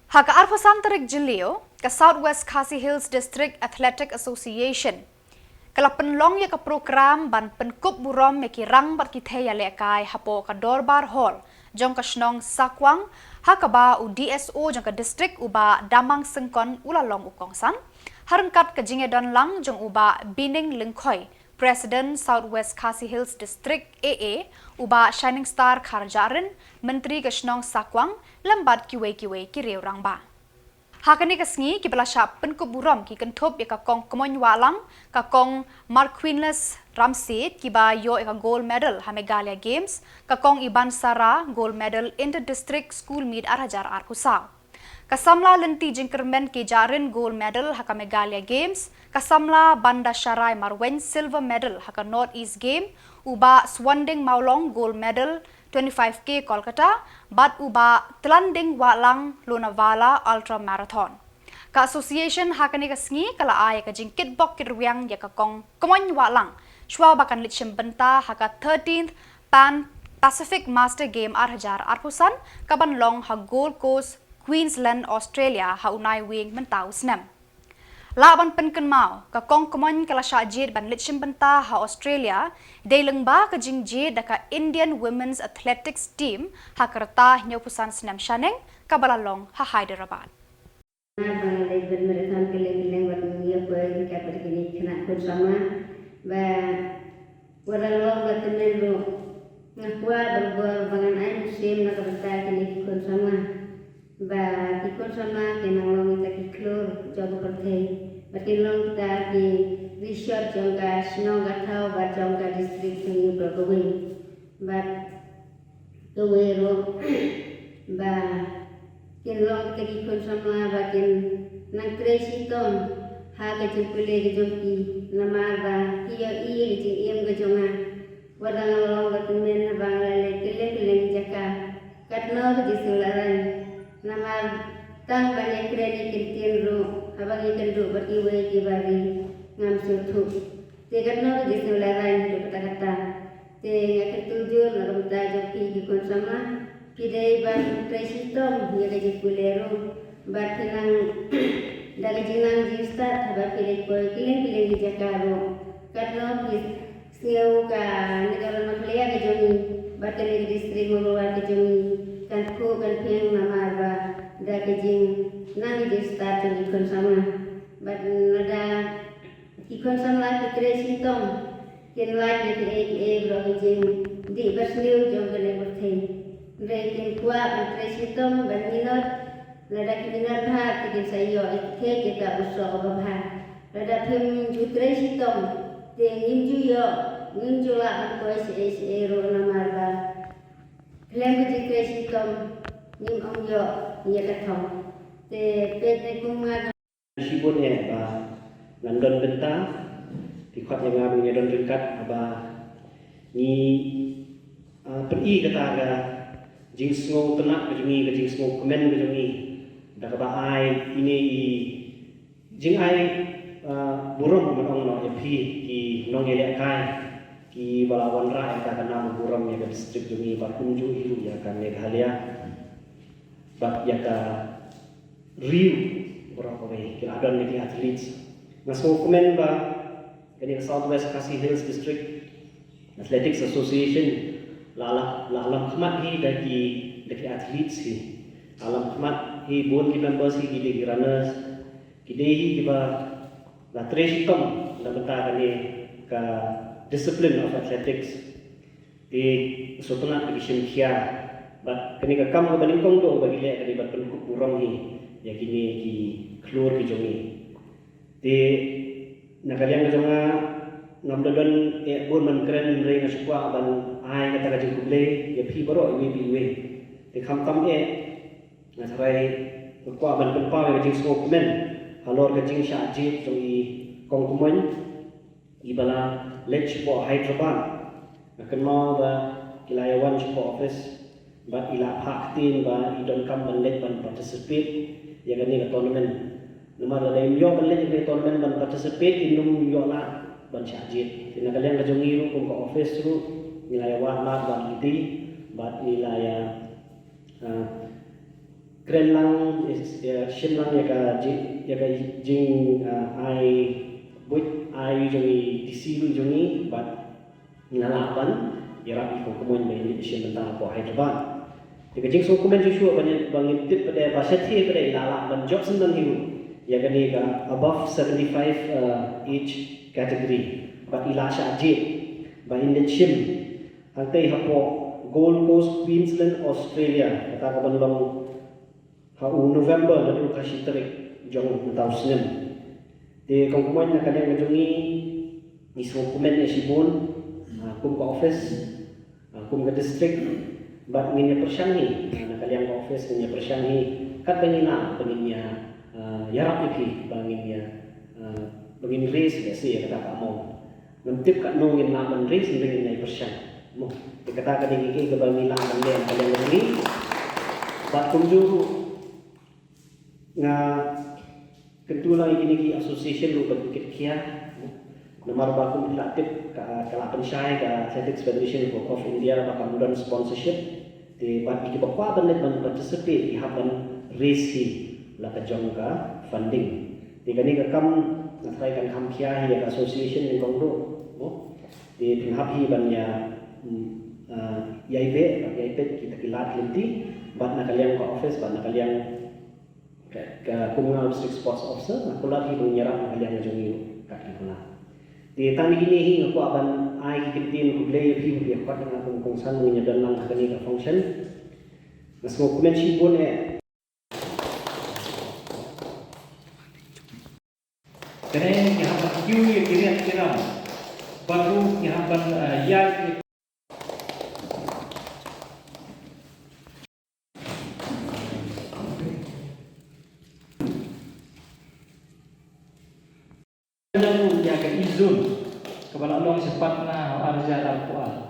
Haka Arpasan Tarik Jilio, ke Southwest Khasi Hills District Athletic Association. Kala penlong ya ke program ban penkup burom ya ki rang bat ki theya lekai hapo ka Dorbar Hall, jong ka Shnong Sakwang, haka ba u DSO jong ka district uba Damang Sengkon ulalong ukongsan, harengkat ke Jingedon Lang jong uba Bining Lingkhoy, President Southwest Khasi Hills District AA, uba Shining Star Kharjarin, Menteri ke Shnong Sakwang, lambat kiwe-kiwe ki reu rang ba. Hakani kasngi ki belasya penkup buram ki kentup ya kakong kemoy walang kakong Marquinless Ramsid ki ba yo eka gold medal ha Meghalaya Games kakong Iban Sara gold medal inter district school meet Arhajar Arkusau. Kasamla lenti jingkermen ki jarin gold medal ha Meghalaya Games kasamla Banda Sharai Marwen silver medal ha North East Game uba Swanding Maulong gold medal 25K Kolkata, bat uba Tlanding Walang Lonavala Ultra Marathon. Ka association hakani kasngi kala ay ka jingkit bok kirwiang ya ka kong Kemoy Walang, shwa bakan litsim benta haka 13th Pan Pacific Master Game Arhajar Arpusan, kabanlong ha Gold Coast, Queensland, Australia ha unay wing mentau snem. Laban penken mau, ka kong Kemoy kala syajid ban litsim benta ha Australia, dailang ba ka jingjid daka Indian Women's Athletics Team ha kerta nyopusan senam shaneng kabalalong ha Hyderabad. Và ikon sama kenang kita kiklur jago pertei batilong kita ki resort jangka Shnong Gathau ba jangka district ni Broadway ba Towero ba kinlong kita ikon sama ba kin nang tresiton ha ke jupule ke jompi nama ba kiya iye ke iem ke jonga wadang long ba tumen ba lele kele jaka katno ke disularan nama tang banyak kredi kintin ru abang ikan ru berkiwe kibari ngam sutu tegat no di sularan di kata-kata te ngaket tujuh nak kita joki di konsama pidai ban presitom ya gaji kuleru batinang dari jinang jista abang pilih koi kilin di Jakarta katno di siau ka negara Malaysia ke jomi batin di distrik Muluar ke jomi kan ku kan peng nama ba da kejing nang di start di kon sama bat nada ikon sama kitre sintom ken lak di bro kejing di basliu jong kene berthei rekin kuat kitre sintom ban minot nada kinar bha ke sayo ke kita uso ba nada pem kitre sintom te ninju la ko se ro nama ba Lembut dikreasi tom nim om yo ya kathong te pet kumma sibut ya ba London benta dikot yang ngabung ya don dekat ba ni peri kata ga jing sngo tenak ke jing sngo komen ke jungi da ba ai ini jing ai burung menong no ya pi ki nong ya kai ki balawan ra ka kana buram ya distrik jumi Bakunju hiru ya kan Meghalaya bak ya ka riu orang kami ki adon ni atlet naso komen ba kani Southwest Khasi Hills District Athletics Association alam khmat hi daki athletes hi alam khmat hi board ki members hi ki runners ki dehi ki ba la tresitom la beta kani ka discipline of athletics di sotuna edition kia but kini ka kam baling kong do bagi le kani bat penku kurang hi ya kini ki klur ki jongi di nakalian ka jonga ngamdon bon man keren re na sukwa ban ai kata ka jikuble ya pi baro wi di kam na sarai kwa ban penpa ka jing smoke men halor ka jing sha ji jongi kong kuman ibala lech po Hyderabad akan mau ba kilayawan po office ba ila haktin ba idon kam banlet ban participate ya gani ka tournament nama la yo banlet ni tournament ban participate inum yo la ban syajit tina kalian ka jongiru kung ka office ru nilayawan la ban iti ba nilaya kren lang shim lang ya ka jing ai buat ai jongi disilu jongi but nalaban ya rapi ko kumun mai ni shim tentang apa Hyderabad ya jing so kumen Joshua bangin tip pada bahasa thi pada nalaban job sendan hiu ya kani ka above 75 age category but ilasha ajit ba in the shim antai hapo Gold Coast, Queensland, Australia. Kata kapan long November lalu kasih terik jong tahun Senin. Di kongkuman nak kalian ngejungi ni semua komen ni sibun, kum ke office, kum ke district, bat nginya persyangi, nak kalian ke office nginya persyangi, kat pengina penginya yarap iki, bangin race biasa ya kata kamu. Mentip kat nongin naman race nginya persyangi. Mo dikatakan ini ke bangila kalian ini bat kunjung nga kedua ini association lu bukit kia nomor baku aktif ke kalapan syai ke Athletics Federation of India bakal mudah sponsorship di bat iki bakwa benet participate di hapan race la ka jong ka funding di kani ka kam natrai kan kam kia ya association ni kongdo di tinghap hi banya yaibe kita kilat linti bat nak kalian ke office bat nak kalian ke komunal district sports officer nak kulat hi menyerap nak kalian ngajungi kaki kulat di tani gini hi aku akan ai kitin ku play hi bi aku nak kongsan menyedan lang kani ka function nas mo kumen sibun kene यहाँ पर क्यों ये kira baru यहाँ पर या yang jaga izun kepada Allah cepat na arja al-Quran